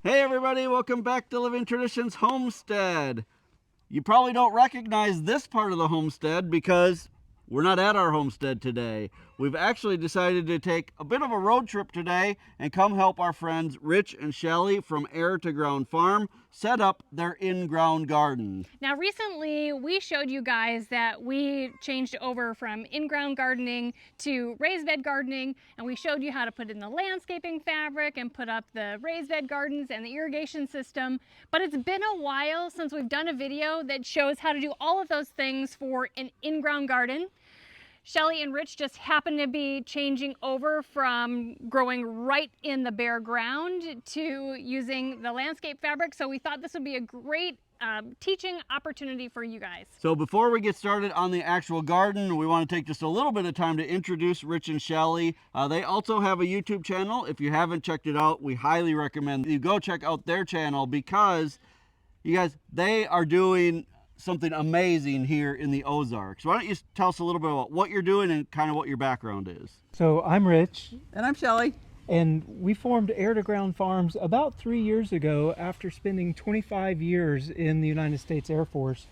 Hey everybody, welcome back to Living Traditions Homestead. You probably don't recognize this part of the homestead because we're not at our homestead today. We've actually decided to take a bit of a road trip today and come help our friends Rich and Shelly from Air to Ground Farm set up their in-ground garden. Now recently we showed you guys that we changed over from in-ground gardening to raised bed gardening, and we showed you how to put in the landscaping fabric and put up the raised bed gardens and the irrigation system. But it's been a while since we've done a video that shows how to do all of those things for an in-ground garden. Shelly and Rich just happen to be changing over from growing right in the bare ground to using the landscape fabric. So we thought this would be a great teaching opportunity for you guys. So before we get started on the actual garden, we want to take just a little bit of time to introduce Rich and Shelly. They also have a YouTube channel. If you haven't checked it out, we highly recommend you go check out their channel because you guys, they are doing something amazing here in the Ozarks. Why don't you tell us a little bit about what you're doing and kind of what your background is? So I'm Rich. And I'm Shelly. And we formed Air to Ground Farms about 3 years ago after spending 25 years in the United States Air Force.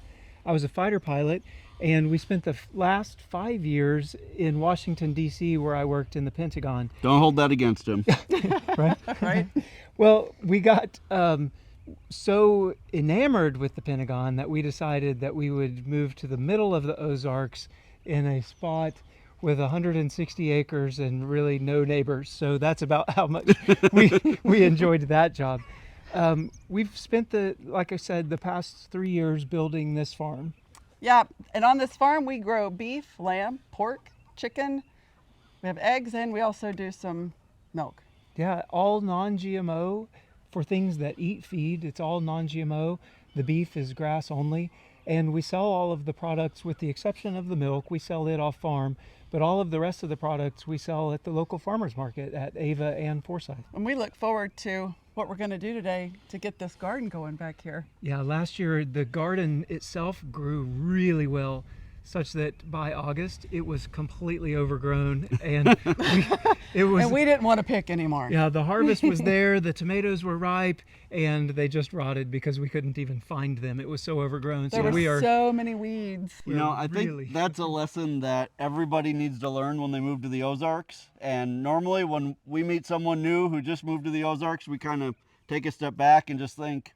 I was a fighter pilot, and we spent the last 5 years in Washington, D.C., where I worked in the Pentagon. Don't hold that against him. Right? Right. Well, we got so enamored with the Pentagon that we decided that we would move to the middle of the Ozarks in a spot with 160 acres and really no neighbors. So that's about how much we enjoyed that job. We've spent like I said, the past 3 years building this farm. Yeah, and on this farm we grow beef, lamb, pork, chicken. We have eggs, and we also do some milk. Yeah, all non-GMO for things that eat feed. It's all non-GMO. The beef is grass only. And we sell all of the products with the exception of the milk. We sell it off farm. But all of the rest of the products we sell at the local farmers market at Ava and Forsyth. And we look forward to what we're going to do today to get this garden going back here. Yeah, last year the garden itself grew really well, such that by August it was completely overgrown, and we didn't want to pick anymore. Yeah, the harvest was there, the tomatoes were ripe, and they just rotted because we couldn't even find them. It was so overgrown. There were so many weeds. You know, I think that's a lesson that everybody needs to learn when they move to the Ozarks. And normally when we meet someone new who just moved to the Ozarks, we kind of take a step back and just think,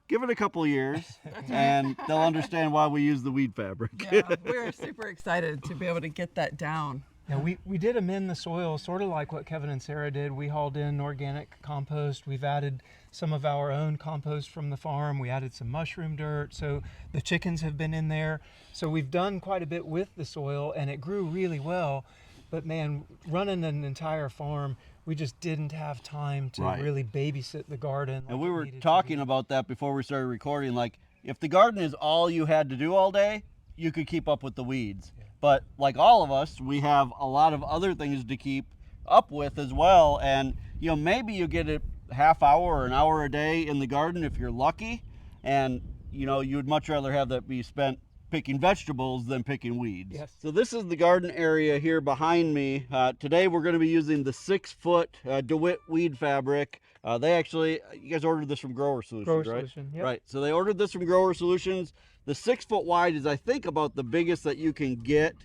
give it a couple of years and they'll understand why we use the weed fabric. Yeah, we're super excited to be able to get that down. Yeah, we did amend the soil, sort of like what Kevin and Sarah did. We hauled in organic compost. We've added some of our own compost from the farm. We added some mushroom dirt, so the chickens have been in there. So we've done quite a bit with the soil, and it grew really well. But man, running an entire farm, we just didn't have time to really babysit the garden. And we were talking about that before we started recording. Like, if the garden is all you had to do all day, you could keep up with the weeds. Yeah. But like all of us, we have a lot of other things to keep up with as well. And, you know, maybe you get a half hour or an hour a day in the garden if you're lucky. And, you know, you'd much rather have that be spent picking vegetables than picking weeds. Yes. So this is the garden area here behind me. Today we're going to be using the 6-foot DeWitt weed fabric. They actually, you guys ordered this from Grower Solutions, right? Yep. Right. So they ordered this from Grower Solutions. The 6-foot wide is, I think, about the biggest that you can get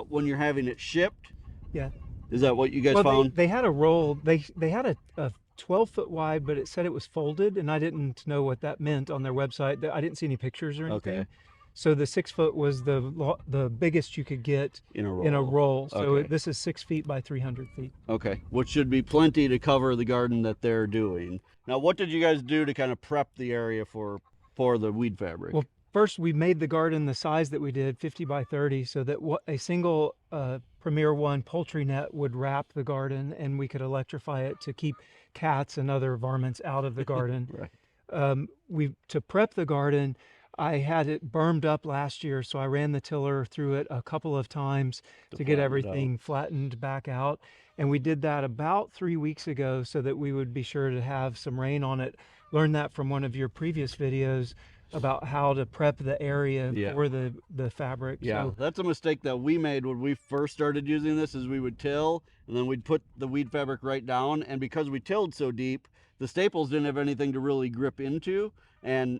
when you're having it shipped. Yeah. Is that what you guys found? They had a roll. They had a 12-foot wide, but it said it was folded, and I didn't know what that meant on their website. I didn't see any pictures or anything. Okay. So the 6-foot was the biggest you could get in a roll. So this is 6 feet by 300 feet. Okay, which should be plenty to cover the garden that they're doing. Now, what did you guys do to kind of prep the area for the weed fabric? Well, first we made the garden the size that we did, 50 by 30, so that a single Premier One poultry net would wrap the garden, and we could electrify it to keep cats and other varmints out of the garden. Right. To prep the garden, I had it bermed up last year, so I ran the tiller through it a couple of times to get everything flattened back out. And we did that about 3 weeks ago so that we would be sure to have some rain on it. Learned that from one of your previous videos about how to prep the area for the fabric. Yeah, so that's a mistake that we made when we first started using this, is we would till and then we'd put the weed fabric right down, and because we tilled so deep, the staples didn't have anything to really grip into, and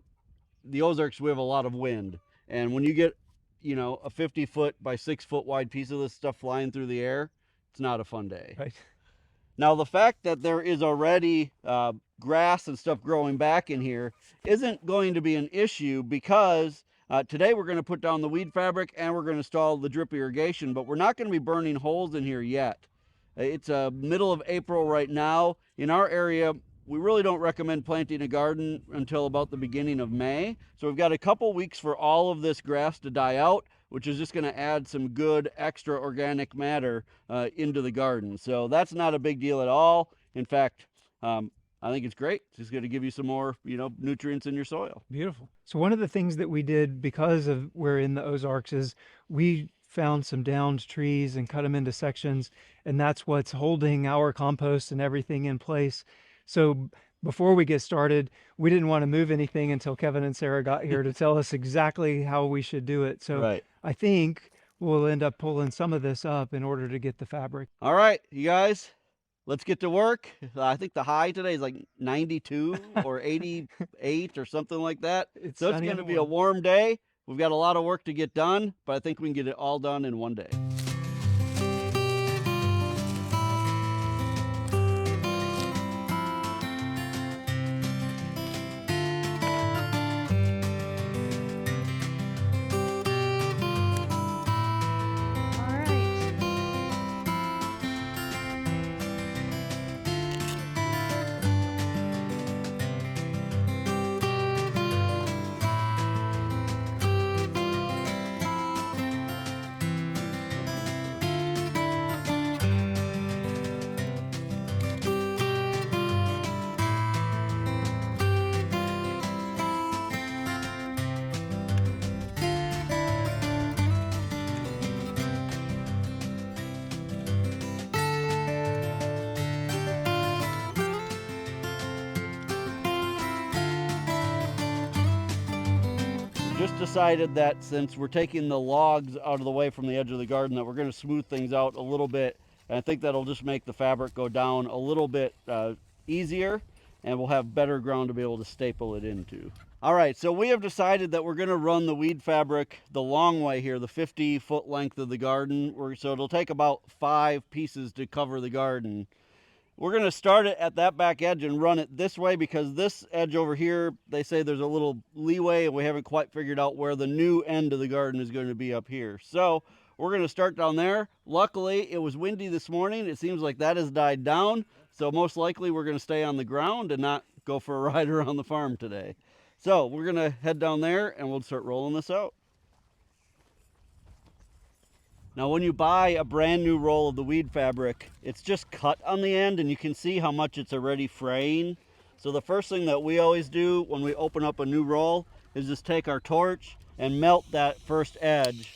the Ozarks, we have a lot of wind. And when you get, you know, a 50-foot by 6-foot wide piece of this stuff flying through the air, it's not a fun day. Right. Now, the fact that there is already grass and stuff growing back in here isn't going to be an issue, because today we're going to put down the weed fabric and we're going to install the drip irrigation, but we're not going to be burning holes in here yet. It's middle of April right now. In our area, we really don't recommend planting a garden until about the beginning of May. So we've got a couple weeks for all of this grass to die out, which is just going to add some good extra organic matter into the garden. So that's not a big deal at all. In fact, I think it's great. It's just going to give you some more, you know, nutrients in your soil. Beautiful. So one of the things that we did, because of we're in the Ozarks, is we found some downed trees and cut them into sections, and that's what's holding our compost and everything in place. So before we get started, we didn't want to move anything until Kevin and Sarah got here to tell us exactly how we should do it. So Right. I think we'll end up pulling some of this up in order to get the fabric. All right, you guys, let's get to work. I think the high today is like 92 or 88 or something like that. It's So it's sunny going and to be a warm day. We've got a lot of work to get done, but I think we can get it all done in one day. All right. Just decided that since we're taking the logs out of the way from the edge of the garden, that we're going to smooth things out a little bit. And I think that'll just make the fabric go down a little bit easier, and we'll have better ground to be able to staple it into. All right, so we have decided that we're going to run the weed fabric the long way here, the 50-foot length of the garden. So it'll take about 5 pieces to cover the garden. We're going to start it at that back edge and run it this way, because this edge over here, they say there's a little leeway, and we haven't quite figured out where the new end of the garden is going to be up here. So we're going to start down there. Luckily, it was windy this morning. It seems like that has died down. So most likely we're going to stay on the ground and not go for a ride around the farm today. So we're going to head down there and we'll start rolling this out. Now, when you buy a brand new roll of the weed fabric, it's just cut on the end, and you can see how much it's already fraying. So the first thing that we always do when we open up a new roll is just take our torch and melt that first edge.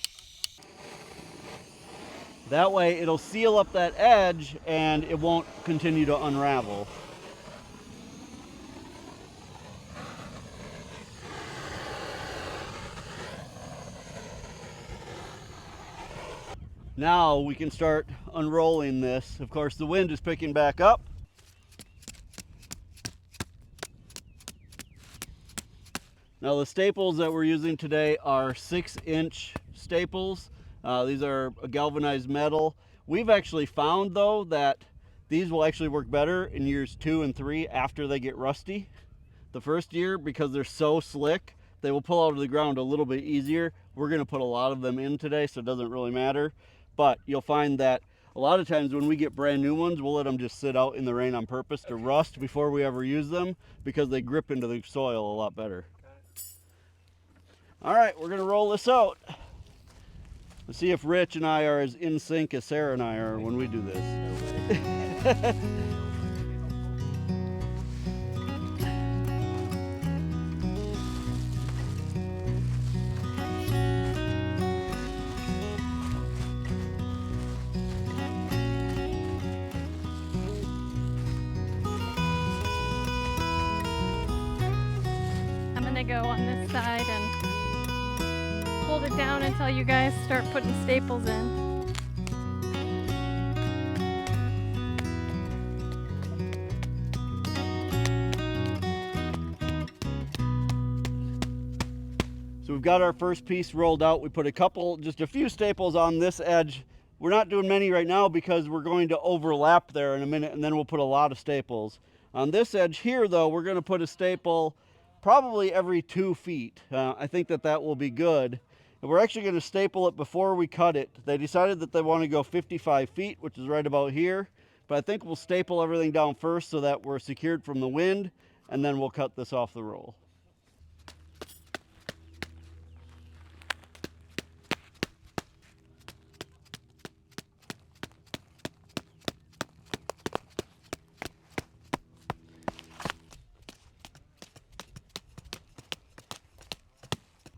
That way it'll seal up that edge and it won't continue to unravel. Now we can start unrolling this. Of course, the wind is picking back up. Now the staples that we're using today are 6-inch staples. These are a galvanized metal. We've actually found though that these will actually work better in years 2 and 3 after they get rusty. The first year, because they're so slick, they will pull out of the ground a little bit easier. We're gonna put a lot of them in today, so it doesn't really matter. But you'll find that a lot of times when we get brand new ones, we'll let them just sit out in the rain on purpose to rust before we ever use them, because they grip into the soil a lot better. All right, we're gonna roll this out. Let's see if Rich and I are as in sync as Sarah and I are when we do this. I'm gonna go on this side and hold it down until you guys start putting staples in. So we've got our first piece rolled out. We put just a few staples on this edge. We're not doing many right now because we're going to overlap there in a minute, and then we'll put a lot of staples. On this edge here, though, we're going to put a staple probably every 2 feet. I think that will be good. And we're actually going to staple it before we cut it. They decided that they want to go 55 feet, which is right about here. But I think we'll staple everything down first so that we're secured from the wind, and then we'll cut this off the roll.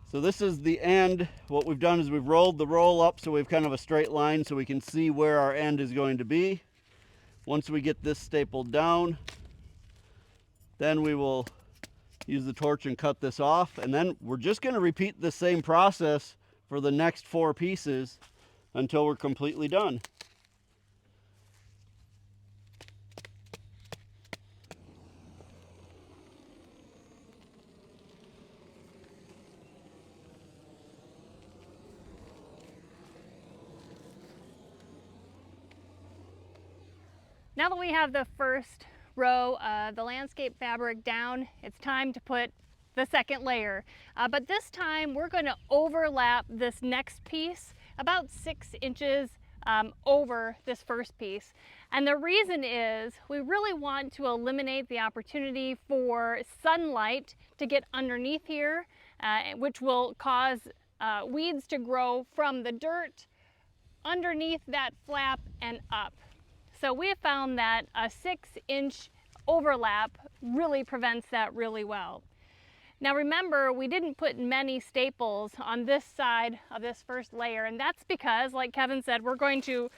So this is the end. What we've done is we've rolled the roll up so we've kind of a straight line so we can see where our end is going to be. Once we get this stapled down, then we will use the torch and cut this off. And then we're just going to repeat the same process for the next 4 pieces until we're completely done. Now that we have the first row of the landscape fabric down, it's time to put the second layer. But this time we're going to overlap this next piece about 6 inches over this first piece. And the reason is we really want to eliminate the opportunity for sunlight to get underneath here, which will cause weeds to grow from the dirt underneath that flap and up. So we have found that a 6-inch overlap really prevents that really well. Now remember, we didn't put many staples on this side of this first layer, and that's because, like Kevin said, we're going to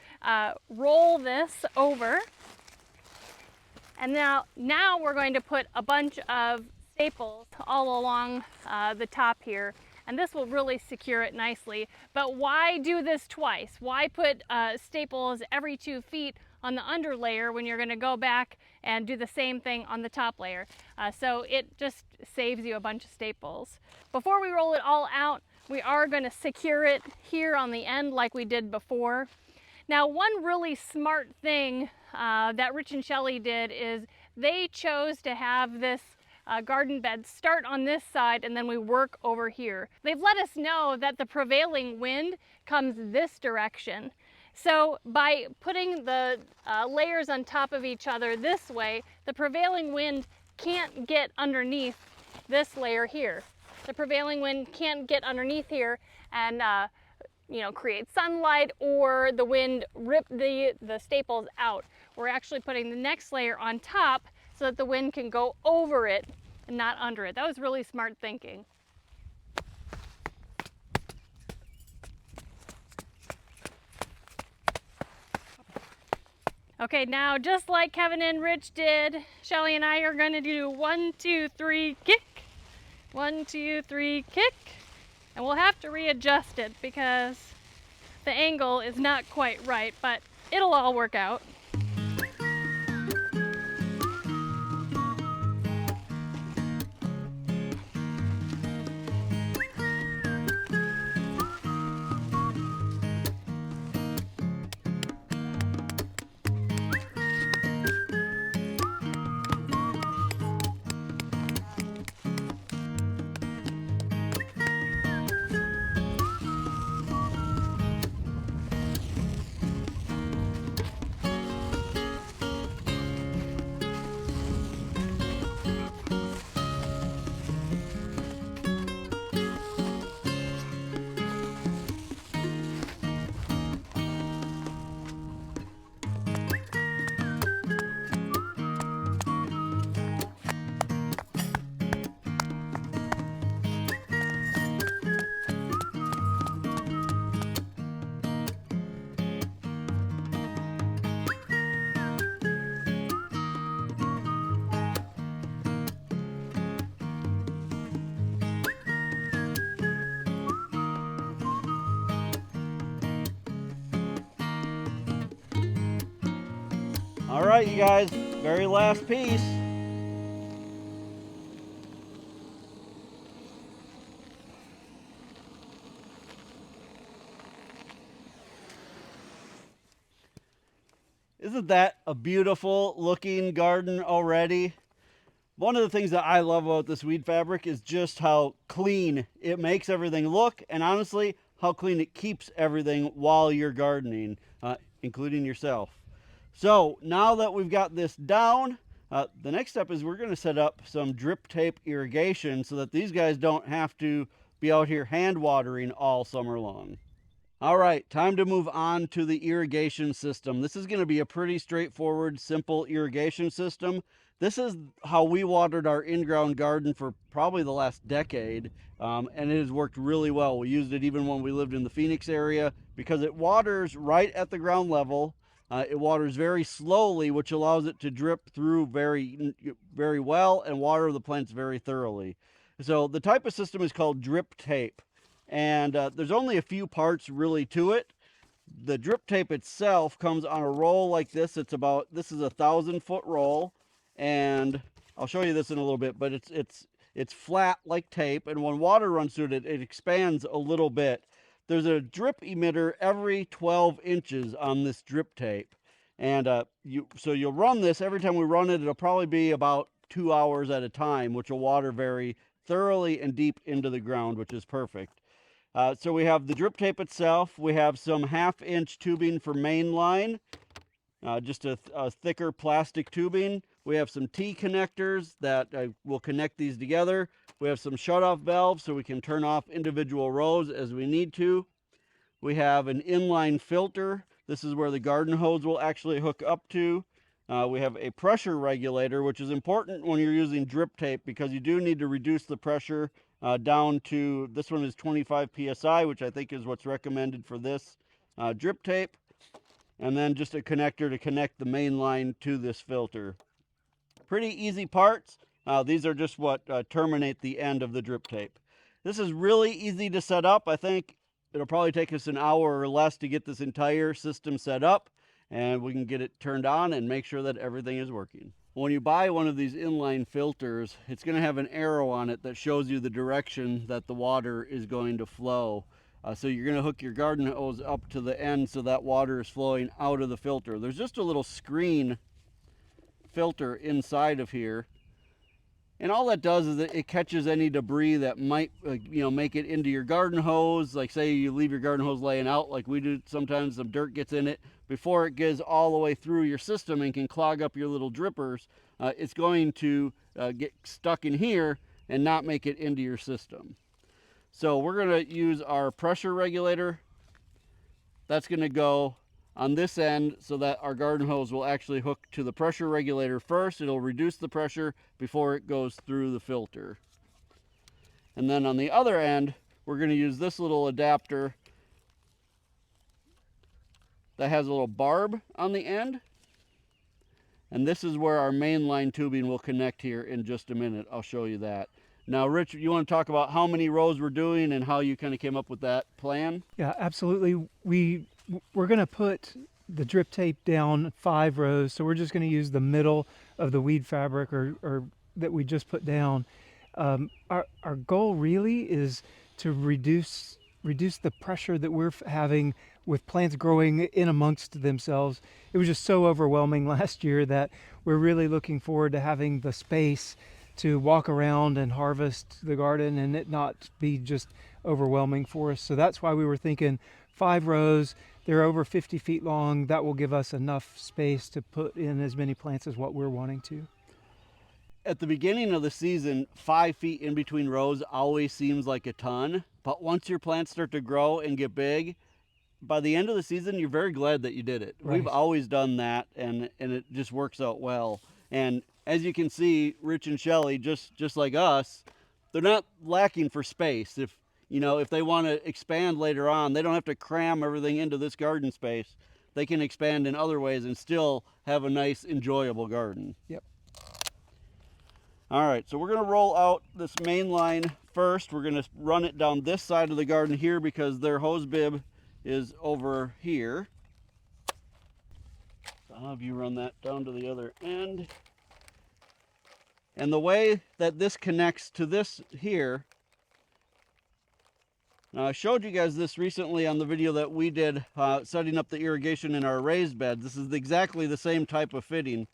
roll this over. And now we're going to put a bunch of staples all along the top here, and this will really secure it nicely. But why do this twice? Why put staples every 2 feet on the under layer when you're going to go back and do the same thing on the top layer? So it just saves you a bunch of staples. Before we roll it all out, we are going to secure it here on the end like we did before. Now, one really smart thing that Rich and Shelley did is they chose to have this garden bed start on this side and then we work over here. They've let us know that the prevailing wind comes this direction. So by putting the layers on top of each other this way, the prevailing wind can't get underneath this layer here. The prevailing wind can't get underneath here and create sunlight or the wind rip the staples out. We're actually putting the next layer on top so that the wind can go over it and not under it. That was really smart thinking. Okay, now just like Kevin and Rich did, Shelley and I are going to do 1, 2, 3, kick. 1, 2, 3, kick. And we'll have to readjust it because the angle is not quite right, but it'll all work out. All right, you guys, very last piece. Isn't that a beautiful looking garden already? One of the things that I love about this weed fabric is just how clean it makes everything look, and honestly, how clean it keeps everything while you're gardening, including yourself. So now that we've got this down, the next step is we're going to set up some drip tape irrigation so that these guys don't have to be out here hand watering all summer long. All right, time to move on to the irrigation system. This is going to be a pretty straightforward, simple irrigation system. This is how we watered our in-ground garden for probably the last decade, and it has worked really well. We used it even when we lived in the Phoenix area because it waters right at the ground level. It waters very slowly, which allows it to drip through very, very well and water the plants very thoroughly. So the type of system is called drip tape. And there's only a few parts really to it. The drip tape itself comes on a roll like this. This is a 1,000-foot roll, and I'll show you this in a little bit, but it's flat like tape, and when water runs through it, it expands a little bit. There's a drip emitter every 12 inches on this drip tape, and so you'll run this. Every time we run it, it'll probably be about 2 hours at a time, which will water very thoroughly and deep into the ground, which is perfect. So we have the drip tape itself. We have some 1/2-inch tubing for main line, just a thicker plastic tubing. We have some T-connectors that will connect these together. We have some shutoff valves so we can turn off individual rows as we need to. We have an inline filter. This is where the garden hose will actually hook up to. We have a pressure regulator, which is important when you're using drip tape because you do need to reduce the pressure down to, this one is 25 psi, which I think is what's recommended for this drip tape. And then just a connector to connect the main line to this filter. Pretty easy parts. These are just what terminate the end of the drip tape. This is really easy to set up. I think it'll probably take us an hour or less to get this entire system set up, and we can get it turned on and make sure that everything is working. When you buy one of these inline filters, it's going to have an arrow on it that shows you the direction that the water is going to flow. So you're going to hook your garden hose up to the end so that water is flowing out of the filter. There's just a little screen filter inside of here, and all that does is it catches any debris that might make it into your garden hose. Like say you leave your garden hose laying out like we do sometimes, some dirt gets in it before it gets all the way through your system and can clog up your little drippers. It's going to get stuck in here and not make it into your system. So we're going to use our pressure regulator. That's going to go on this end so that our garden hose will actually hook to the pressure regulator first. It'll reduce the pressure before it goes through the filter. And then on the other end, we're going to use this little adapter that has a little barb on the end. And this is where our main line tubing will connect here in just a minute. I'll show you that. Now, Rich, you want to talk about how many rows we're doing and how you kind of came up with that plan? Yeah, absolutely. We're going to put the drip tape down 5 rows, so we're just going to use the middle of the weed fabric or that we just put down. Our goal really is to reduce the pressure that we're having with plants growing in amongst themselves. It was just so overwhelming last year that we're really looking forward to having the space to walk around and harvest the garden and it not be just overwhelming for us. So that's why we were thinking 5 rows. They're over 50 feet long. That will give us enough space to put in as many plants as what we're wanting to. At the beginning of the season, 5 feet in between rows always seems like a ton, but once your plants start to grow and get big, by the end of the season, you're very glad that you did it. Right. We've always done that, and it just works out well. And as you can see, Rich and Shelly, just like us, they're not lacking for space. If they want to expand later on, they don't have to cram everything into this garden space. They can expand in other ways and still have a nice, enjoyable garden. Yep. All right, so we're going to roll out this main line first. We're going to run it down this side of the garden here because their hose bib is over here. So I'll have you run that down to the other end. And the way that this connects to this here Now, I showed you guys this recently on the video that we did setting up the irrigation in our raised beds. This is exactly the same type of fitting.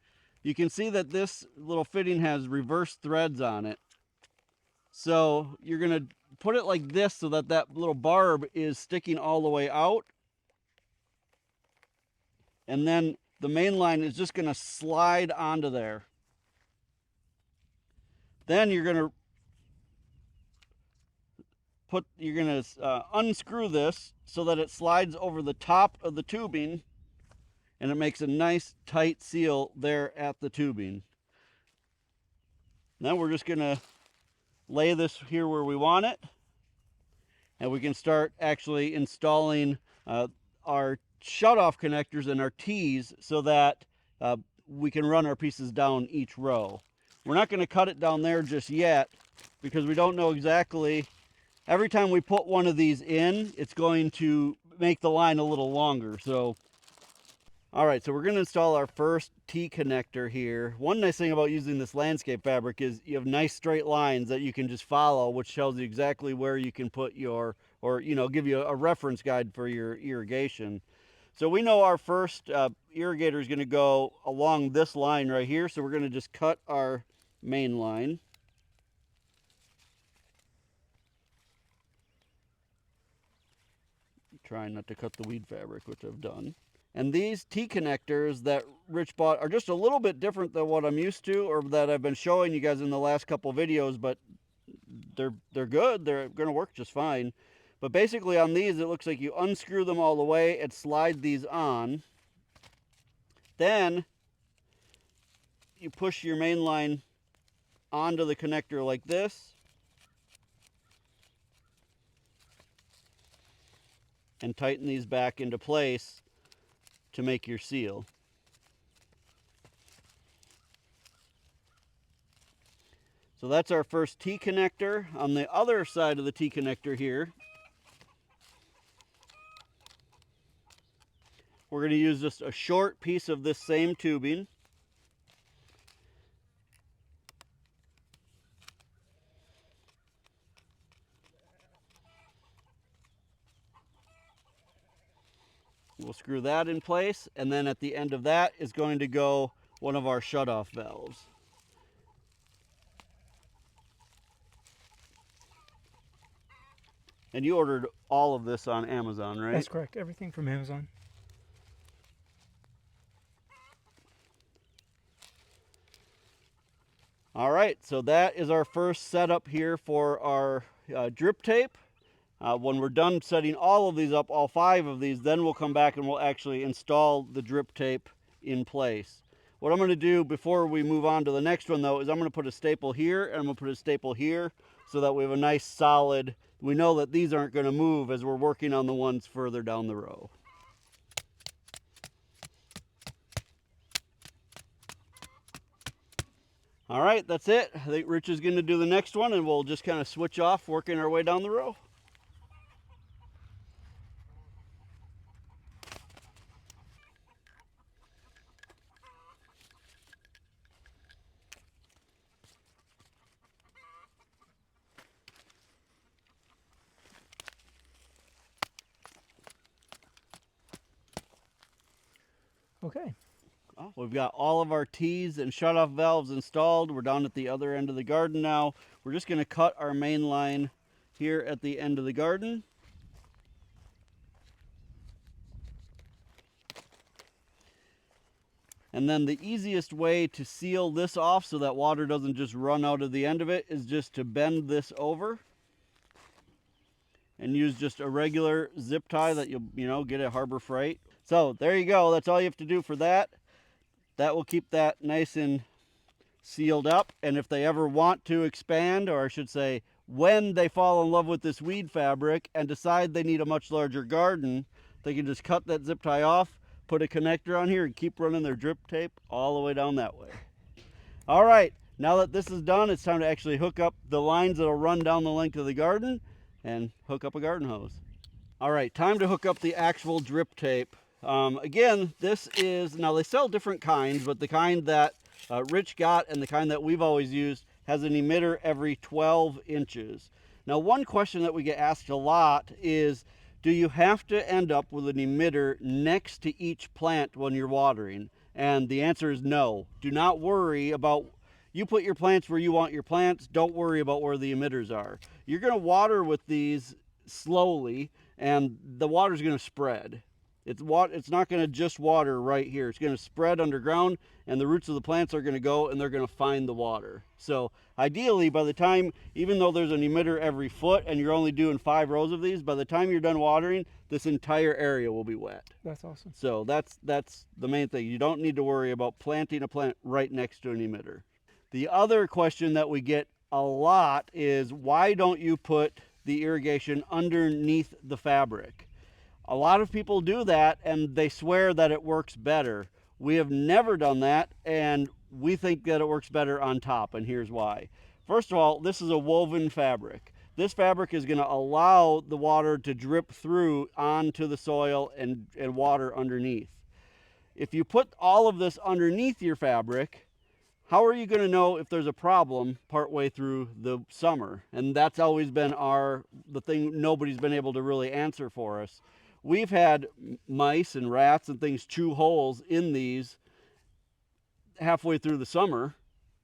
You can see that this little fitting has reverse threads on it. So you're going to put it like this so that that little barb is sticking all the way out. And then the main line is just going to slide onto there. Then you're going to unscrew this so that it slides over the top of the tubing, and it makes a nice tight seal there at the tubing. Then we're just going to lay this here where we want it, and we can start actually installing our shutoff connectors and our T's so that we can run our pieces down each row. We're not going to cut it down there just yet because we don't know exactly. Every time we put one of these in, it's going to make the line a little longer. So, all right, so we're going to install our first T connector here. One nice thing about using this landscape fabric is you have nice straight lines that you can just follow, which tells you exactly where you can put your, or, you know, give you a reference guide for your irrigation. So we know our first irrigator is going to go along this line right here. So we're going to just cut our main line. Trying not to cut the weed fabric, which I've done. And these T connectors that Rich bought are just a little bit different than what I'm used to, or that I've been showing you guys in the last couple videos, but they're good. They're going to work just fine. But basically on these, it looks like you unscrew them all the way and slide these on. Then you push your main line onto the connector like this. And tighten these back into place to make your seal. So that's our first T connector. On the other side of the T connector here, we're going to use just a short piece of this same tubing. We'll screw that in place, and then at the end of that is going to go one of our shutoff valves. And you ordered all of this on Amazon, right? That's correct. Everything from Amazon. All right, so that is our first setup here for our drip tape. When we're done setting all of these up, all 5 of these, then we'll come back and we'll actually install the drip tape in place. What I'm going to do before we move on to the next one, though, is I'm going to put a staple here and I'm going to put a staple here so that we have a nice solid, we know that these aren't going to move as we're working on the ones further down the row. All right, that's it. I think Rich is going to do the next one and we'll just kind of switch off working our way down the row. Okay. Oh, we've got all of our T's and shutoff valves installed. We're down at the other end of the garden now. We're just going to cut our main line here at the end of the garden. And then the easiest way to seal this off so that water doesn't just run out of the end of it is just to bend this over and use just a regular zip tie that you'll get at Harbor Freight. So there you go. That's all you have to do for that. That will keep that nice and sealed up. And if they ever want to expand, or I should say, when they fall in love with this weed fabric and decide they need a much larger garden, they can just cut that zip tie off, put a connector on here, and keep running their drip tape all the way down that way. All right, now that this is done, it's time to actually hook up the lines that'll run down the length of the garden and hook up a garden hose. All right, time to hook up the actual drip tape. Again, this is, now they sell different kinds, but the kind that Rich got and the kind that we've always used has an emitter every 12 inches. Now, one question that we get asked a lot is, do you have to end up with an emitter next to each plant when you're watering? And the answer is no. Do not worry about, you put your plants where you want your plants. Don't worry about where the emitters are. You're going to water with these slowly, and the water's going to spread. It's not going to just water right here. It's going to spread underground, and the roots of the plants are going to go and they're going to find the water. So ideally, by the time, even though there's an emitter every foot and you're only doing 5 rows of these, by the time you're done watering, this entire area will be wet. That's awesome. So that's the main thing. You don't need to worry about planting a plant right next to an emitter. The other question that we get a lot is, why don't you put the irrigation underneath the fabric? A lot of people do that and they swear that it works better. We have never done that, and we think that it works better on top, and here's why. First of all, this is a woven fabric. This fabric is going to allow the water to drip through onto the soil and water underneath. If you put all of this underneath your fabric, how are you going to know if there's a problem partway through the summer? And that's always been the thing nobody's been able to really answer for us. We've had mice and rats and things chew holes in these halfway through the summer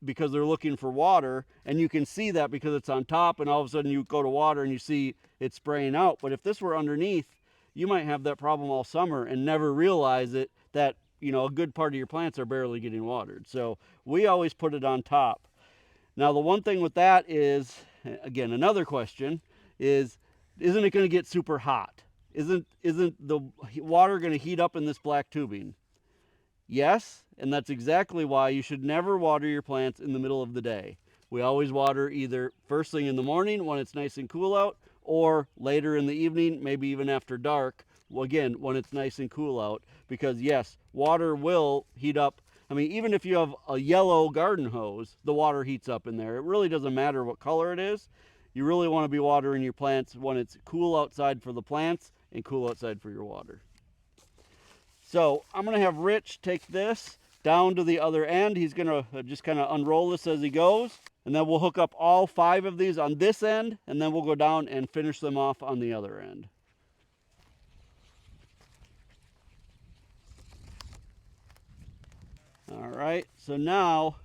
because they're looking for water, and you can see that because it's on top, and all of a sudden you go to water and you see it spraying out. But if this were underneath, you might have that problem all summer and never realize it, that a good part of your plants are barely getting watered. So we always put it on top. Now, the one thing with that is, again, another question is, isn't it going to get super hot? Isn't the water going to heat up in this black tubing? Yes, and that's exactly why you should never water your plants in the middle of the day. We always water either first thing in the morning when it's nice and cool out, or later in the evening, maybe even after dark, again, when it's nice and cool out. Because yes, water will heat up. I mean, even if you have a yellow garden hose, the water heats up in there. It really doesn't matter what color it is. You really want to be watering your plants when it's cool outside for the plants and cool outside for your water. So I'm going to have Rich take this down to the other end. He's going to just kind of unroll this as he goes, and then we'll hook up all 5 of these on this end, and then we'll go down and finish them off on the other end. All right, so now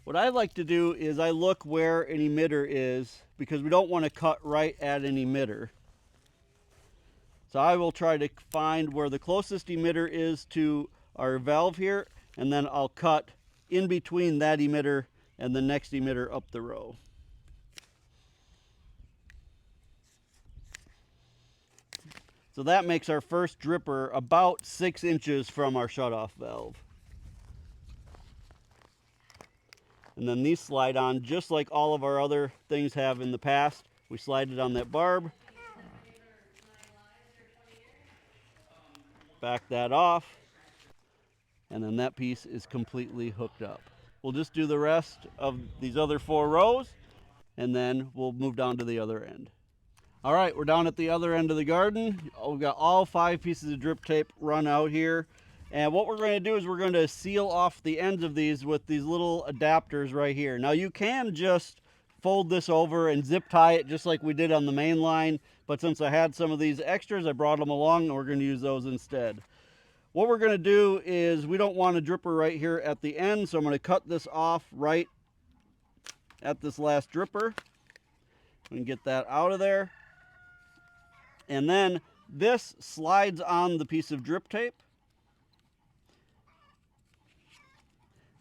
what I like to do is I look where an emitter is, because we don't want to cut right at an emitter. So I will try to find where the closest emitter is to our valve here, and then I'll cut in between that emitter and the next emitter up the row. So that makes our first dripper about 6 inches from our shutoff valve. And then these slide on just like all of our other things have in the past. We slide it on that barb. Back that off, and then that piece is completely hooked up. We'll just do the rest of these other 4 rows, and then we'll move down to the other end. All right, we're down at the other end of the garden. We've got all 5 pieces of drip tape run out here, and what we're going to do is we're going to seal off the ends of these with these little adapters right here. Now, you can just fold this over and zip tie it just like we did on the main line, but since I had some of these extras, I brought them along, and we're going to use those instead. What we're going to do is, we don't want a dripper right here at the end, so I'm going to cut this off right at this last dripper. We can get that out of there. And then this slides on the piece of drip tape.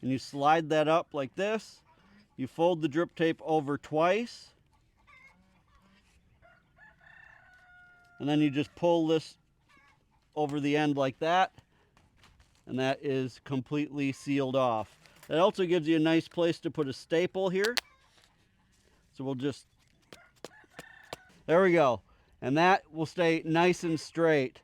And you slide that up like this. You fold the drip tape over twice. And then you just pull this over the end like that. And that is completely sealed off. That also gives you a nice place to put a staple here. So we'll just, there we go. And that will stay nice and straight.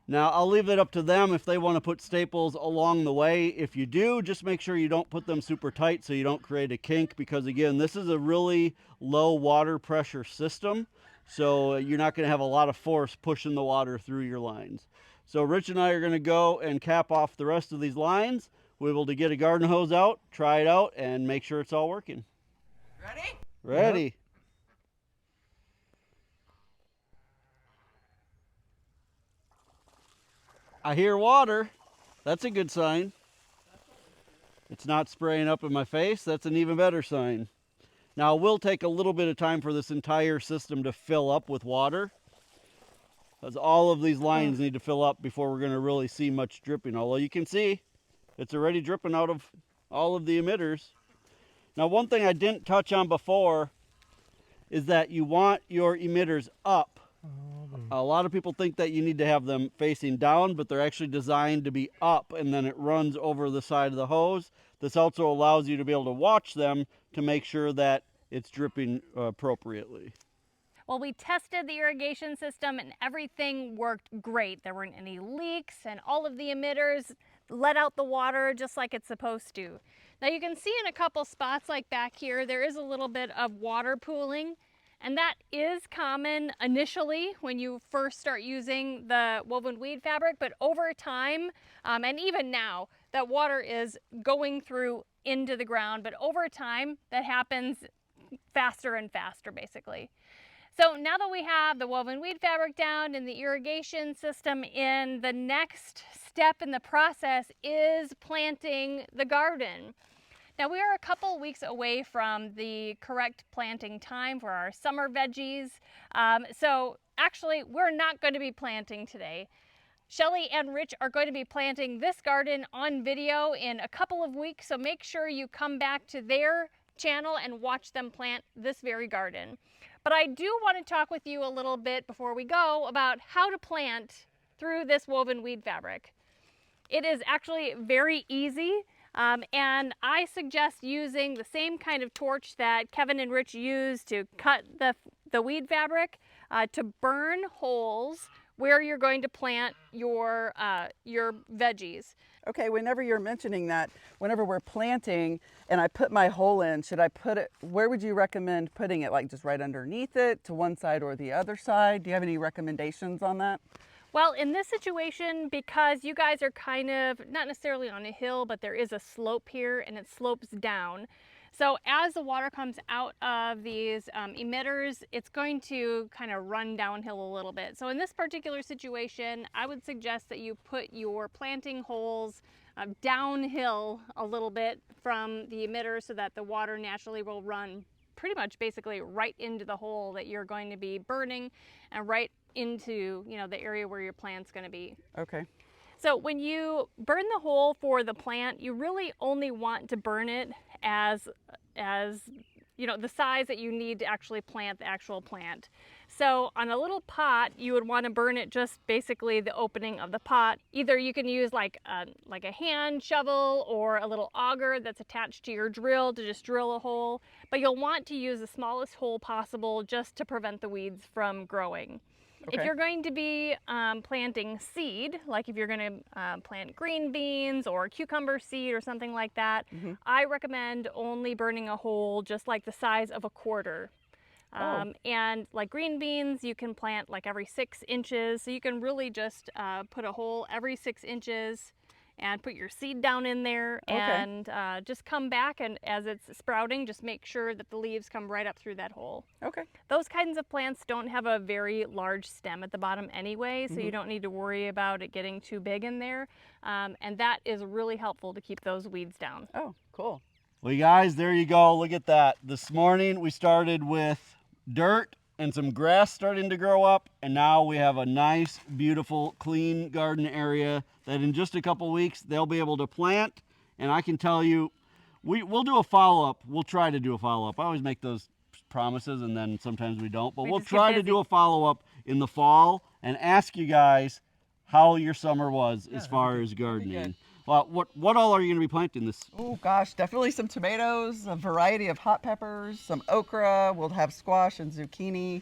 Now, I'll leave it up to them if they want to put staples along the way. If you do, just make sure you don't put them super tight so you don't create a kink, because again, this is a really low water pressure system. So you're not going to have a lot of force pushing the water through your lines. So Rich and I are going to go and cap off the rest of these lines. We're able to get a garden hose out, try it out, and make sure it's all working. Ready? Ready. Yep. I hear water. That's a good sign. It's not spraying up in my face. That's an even better sign. Now, it will take a little bit of time for this entire system to fill up with water, because all of these lines need to fill up before we're going to really see much dripping. Although you can see it's already dripping out of all of the emitters. Now, one thing I didn't touch on before is that you want your emitters up. A lot of people think that you need to have them facing down, but they're actually designed to be up, and then it runs over the side of the hose. This also allows you to be able to watch them to make sure that it's dripping appropriately. Well, we tested the irrigation system and everything worked great. There weren't any leaks and all of the emitters let out the water just like it's supposed to. Now you can see in a couple spots like back here, there is a little bit of water pooling, and that is common initially when you first start using the woven weed fabric, but over time, and even now, that water is going through into the ground, but over time, that happens faster and faster basically. So now that we have the woven weed fabric down and the irrigation system in, the next step in the process is planting the garden. Now we are a couple weeks away from the correct planting time for our summer veggies. So actually we're not going to be planting today. Shelly and Rich are going to be planting this garden on video in a couple of weeks. So make sure you come back to their channel and watch them plant this very garden. But I do want to talk with you a little bit before we go about how to plant through this woven weed fabric. It is actually very easy, and I suggest using the same kind of torch that Kevin and Rich use to cut the weed fabric to burn holes where you're going to plant your veggies. Okay, whenever you're mentioning that, whenever we're planting and I put my hole in, should I put it, where would you recommend putting it? Like just right underneath it, to one side or the other side? Do you have any recommendations on that? Well, in this situation, because you guys are kind of, not necessarily on a hill, but there is a slope here and it slopes down. So as the water comes out of these emitters, it's going to kind of run downhill a little bit. So in this particular situation, I would suggest that you put your planting holes downhill a little bit from the emitter so that the water naturally will run pretty much basically right into the hole that you're going to be burning and right into, you know, the area where your plant's going to be. Okay. So when you burn the hole for the plant, you really only want to burn it as you know, the size that you need to actually plant the actual plant. So on a little pot, you would want to burn it just basically the opening of the pot. Either you can use like a hand shovel or a little auger that's attached to your drill to just drill a hole, but you'll want to use the smallest hole possible just to prevent the weeds from growing. Okay. If you're going to be planting seed, like if you're going to plant green beans or cucumber seed or something like that, I recommend only burning a hole just like the size of a quarter. And like green beans, you can plant like every 6 inches. So you can really just put a hole every 6 inches and put your seed down in there and just come back, and as it's sprouting, just make sure that the leaves come right up through that hole. Okay. Those kinds of plants don't have a very large stem at the bottom anyway, so you don't need to worry about it getting too big in there. And that is really helpful to keep those weeds down. Oh, cool. Well, you guys, there you go. Look at that. This morning we started with dirt and some grass starting to grow up, and now we have a nice, beautiful, clean garden area that in just a couple weeks they'll be able to plant. And I can tell you, we'll do a follow-up. We'll try to do a follow-up. I always make those promises and then sometimes we don't, but we'll try to do a follow-up in the fall and ask you guys how your summer was as far as gardening. Well, what all are you going to be planting this? Oh gosh, definitely some tomatoes, a variety of hot peppers, some okra. We'll have squash and zucchini.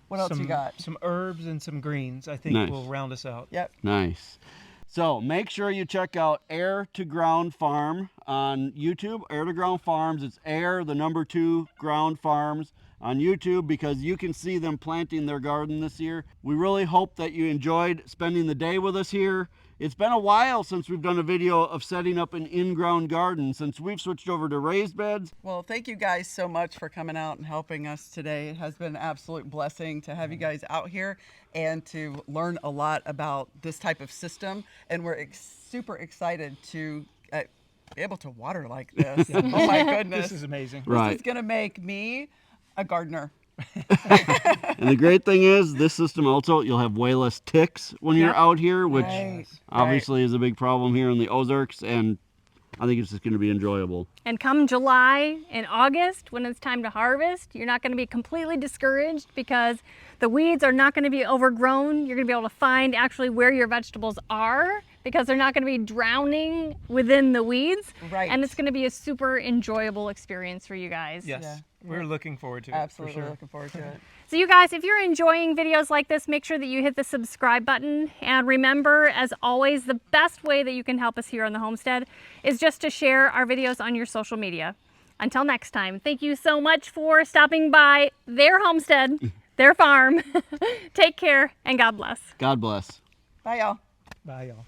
What else you got? Some herbs and some greens, I think, will round us out. Yep. Nice. So make sure you check out Air to Ground Farm on YouTube. Air to Ground Farms. It's Air, the number 2, Ground Farms on YouTube, because you can see them planting their garden this year. We really hope that you enjoyed spending the day with us here. it's been a while since we've done a video of setting up an in-ground garden since we've switched over to raised beds. Well, thank you guys so much for coming out and helping us today. It has been an absolute blessing to have you guys out here and to learn a lot about this type of system. And we're super excited to be able to water like this. Oh my goodness. This is amazing. Right. This is going to make me a gardener. And the great thing is, this system also, you'll have way less ticks when you're Yep. out here, which Right. obviously is a big problem here in the Ozarks, and I think it's just going to be enjoyable. And come July and August, when it's time to harvest, you're not going to be completely discouraged because the weeds are not going to be overgrown. You're going to be able to find actually where your vegetables are because they're not going to be drowning within the weeds. Right. And it's going to be a super enjoyable experience for you guys. Yes, Yeah. we're looking forward to it. Absolutely For sure. looking forward to it. So you guys, if you're enjoying videos like this, make sure that you hit the subscribe button. And remember, as always, the best way that you can help us here on the homestead is just to share our videos on your social media. Until next time, thank you so much for stopping by their homestead, their farm. Take care and God bless. God bless. Bye, y'all. Bye, y'all.